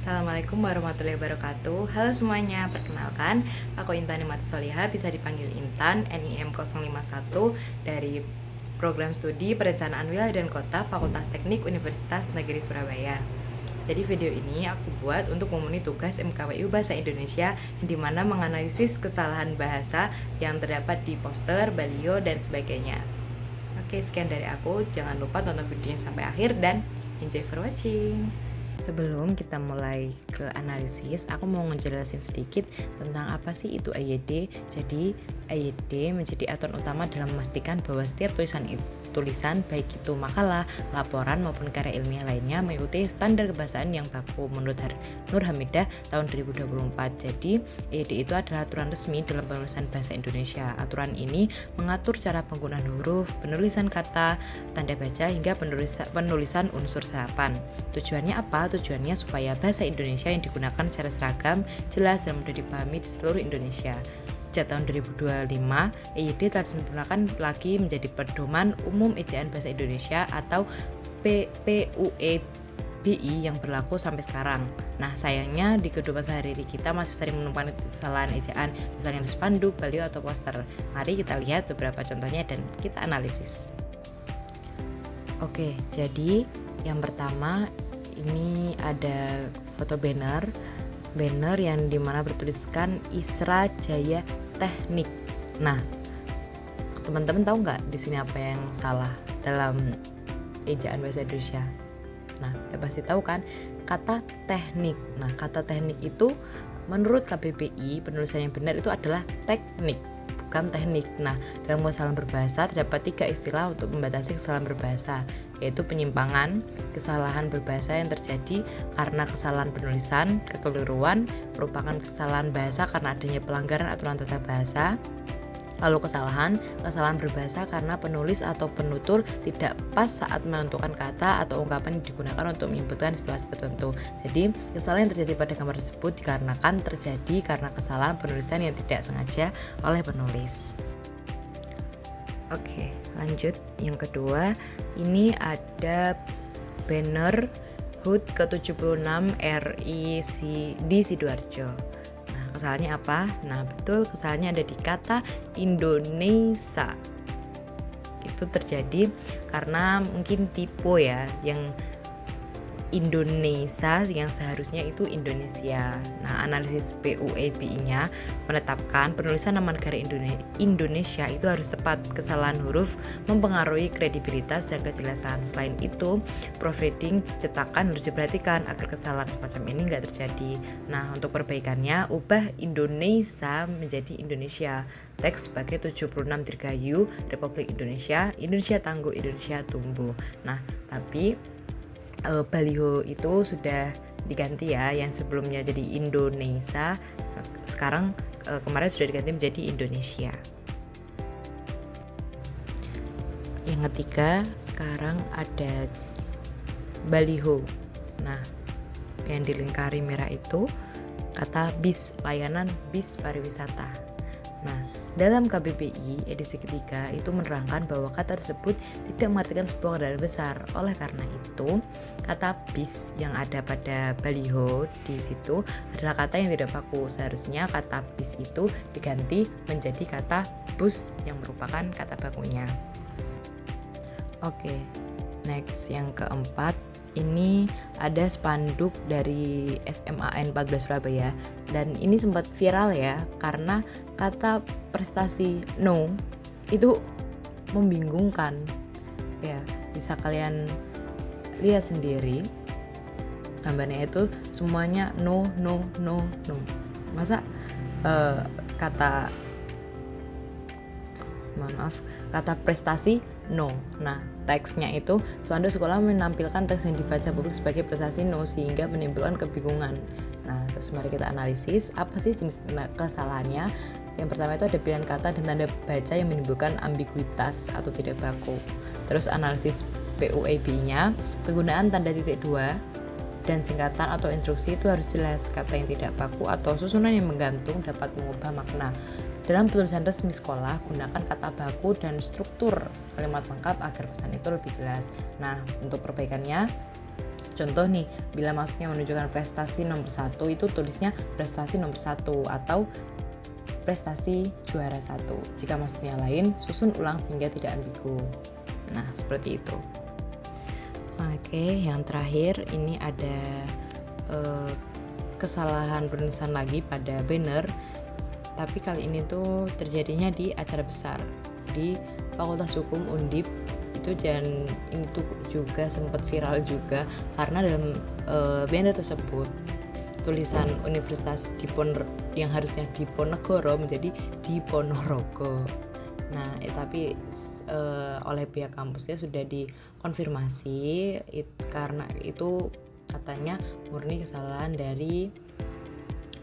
Assalamualaikum warahmatullahi wabarakatuh. Halo semuanya, perkenalkan aku Intan Nimati Soliha, bisa dipanggil Intan, NIM 051 dari Program Studi Perencanaan Wilayah dan Kota Fakultas Teknik Universitas Negeri Surabaya. Jadi video ini aku buat untuk memenuhi tugas MKWU Bahasa Indonesia, yang dimana menganalisis kesalahan bahasa yang terdapat di poster, baliho, dan sebagainya. Oke, sekian dari aku. Jangan lupa tonton videonya sampai akhir dan enjoy for watching. Sebelum kita mulai ke analisis, aku mau ngejelasin sedikit tentang apa sih itu AYD. Jadi AYD menjadi aturan utama dalam memastikan bahwa setiap tulisan baik itu makalah, laporan maupun karya ilmiah lainnya mengikuti standar kebahasaan yang baku menurut Nur Hamidah tahun 2024. Jadi AYD itu adalah aturan resmi dalam penulisan bahasa Indonesia. Aturan ini mengatur cara penggunaan huruf, penulisan kata, tanda baca hingga penulisan unsur serapan. Tujuannya apa? Tujuannya supaya bahasa Indonesia yang digunakan secara seragam, jelas dan mudah dipahami di seluruh Indonesia. Sejak tahun 2025, EYD telah disempurnakan lagi menjadi Pedoman Umum Ejaan Bahasa Indonesia atau PUEBI yang berlaku sampai sekarang. Nah, sayangnya di kehidupan sehari-hari kita masih sering menemukan kesalahan ejaan, misalnya di spanduk, baliho, atau poster. Mari kita lihat beberapa contohnya dan kita analisis. Oke, jadi yang pertama ini ada foto banner yang dimana bertuliskan Isra Jaya Teknik. Nah, teman-teman tahu nggak di sini apa yang salah dalam ejaan bahasa Indonesia? Nah, udah pasti tahu kan, kata teknik. Nah, kata teknik itu menurut KBBI penulisan yang benar itu adalah teknik, bukan teknik. Nah, dalam kesalahan berbahasa terdapat 3 istilah untuk membatasi kesalahan berbahasa, yaitu penyimpangan, kesalahan berbahasa yang terjadi karena kesalahan penulisan, kekeliruan, merupakan kesalahan bahasa karena adanya pelanggaran aturan tata bahasa. Lalu kesalahan berbahasa karena penulis atau penutur tidak pas saat menentukan kata atau ungkapan yang digunakan untuk menyebutkan situasi tertentu. Jadi, kesalahan yang terjadi pada gambar tersebut dikarenakan terjadi karena kesalahan penulisan yang tidak sengaja oleh penulis. Oke, lanjut. Yang kedua, ini ada banner HUT ke-76 RI di Sidoarjo. Kesalahannya apa? Nah, betul, kesalahannya ada di kata Indonesia. Itu terjadi karena mungkin tipe ya, yang Indonesia yang seharusnya itu Indonesia. Nah, analisis PUEBI-nya menetapkan penulisan nama negara Indonesia itu harus tepat. Kesalahan huruf mempengaruhi kredibilitas dan kejelasan. Selain itu, proofreading cetakan harus diperhatikan agar kesalahan semacam ini nggak terjadi. Nah, untuk perbaikannya, ubah Indonesia menjadi Indonesia. Teks sebagai 76 Dirgahayu Republik Indonesia, Indonesia tangguh, Indonesia tumbuh. Nah, tapi baliho itu sudah diganti ya, yang sebelumnya jadi Indonesia, sekarang kemarin sudah diganti menjadi Indonesia. Yang ketiga, sekarang ada baliho. Nah, yang dilingkari merah itu kata bis, layanan bis pariwisata. Nah, dalam KBBI edisi ketiga itu menerangkan bahwa kata tersebut tidak mengartikan sebuah kendaraan besar. Oleh karena itu, kata bis yang ada pada baliho di situ adalah kata yang tidak baku. Seharusnya kata bis itu diganti menjadi kata bus yang merupakan kata bakunya. Oke, next, yang keempat, ini ada spanduk dari SMAN 14 Surabaya, dan ini sempat viral ya karena kata prestasi no itu membingungkan ya. Bisa kalian lihat sendiri, gambarnya itu semuanya no. Masa kata prestasi no. Nah, teksnya itu spanduk sekolah menampilkan teks yang dibaca publik sebagai prestasi no, sehingga menimbulkan kebingungan. Nah, terus mari kita analisis apa sih jenis kesalahannya. Yang pertama itu ada pilihan kata dan tanda baca yang menimbulkan ambiguitas atau tidak baku. Terus analisis PUEB-nya, penggunaan tanda titik 2 dan singkatan atau instruksi itu harus jelas. Kata yang tidak baku atau susunan yang menggantung dapat mengubah makna. Dalam penulisan resmi sekolah, gunakan kata baku dan struktur kalimat lengkap agar pesan itu lebih jelas. Nah, untuk perbaikannya, Contoh nih, bila maksudnya menunjukkan prestasi nomor 1 itu tulisnya prestasi nomor 1 atau prestasi juara 1. Jika maksudnya lain, susun ulang sehingga tidak ambigu. Nah, seperti itu. Oke, yang terakhir ini ada kesalahan penulisan lagi pada banner. Tapi kali ini tuh terjadinya di acara besar di Fakultas Hukum Undip. Dan ini tuh juga sempat viral juga karena dalam banner tersebut tulisan Universitas yang harusnya Diponegoro menjadi Diponorogo. Nah, tapi oleh pihak kampusnya sudah dikonfirmasi karena itu katanya murni kesalahan dari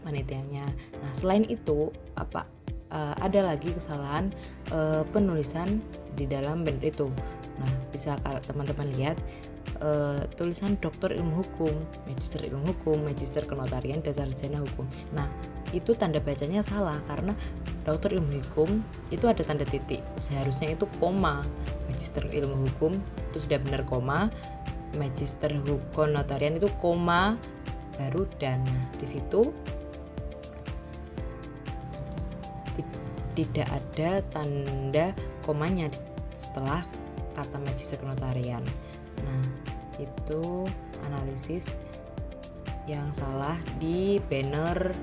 panitianya. Nah, selain itu ada lagi kesalahan penulisan di dalam banner itu. Nah, bisa kalau teman-teman lihat tulisan Doktor Ilmu Hukum, Magister Ilmu Hukum, Magister Kenotarian, dan Sarjana Hukum. Nah, itu tanda bacanya salah karena Doktor Ilmu Hukum itu ada tanda titik, seharusnya itu koma. Magister Ilmu Hukum itu sudah benar koma, Magister Hukum Notarian itu koma baru dan. Nah, di situ tidak ada tanda komanya setelah kata Magister Kenotarian. Nah, itu analisis yang salah di banner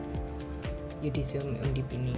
Yudisium Undip ini.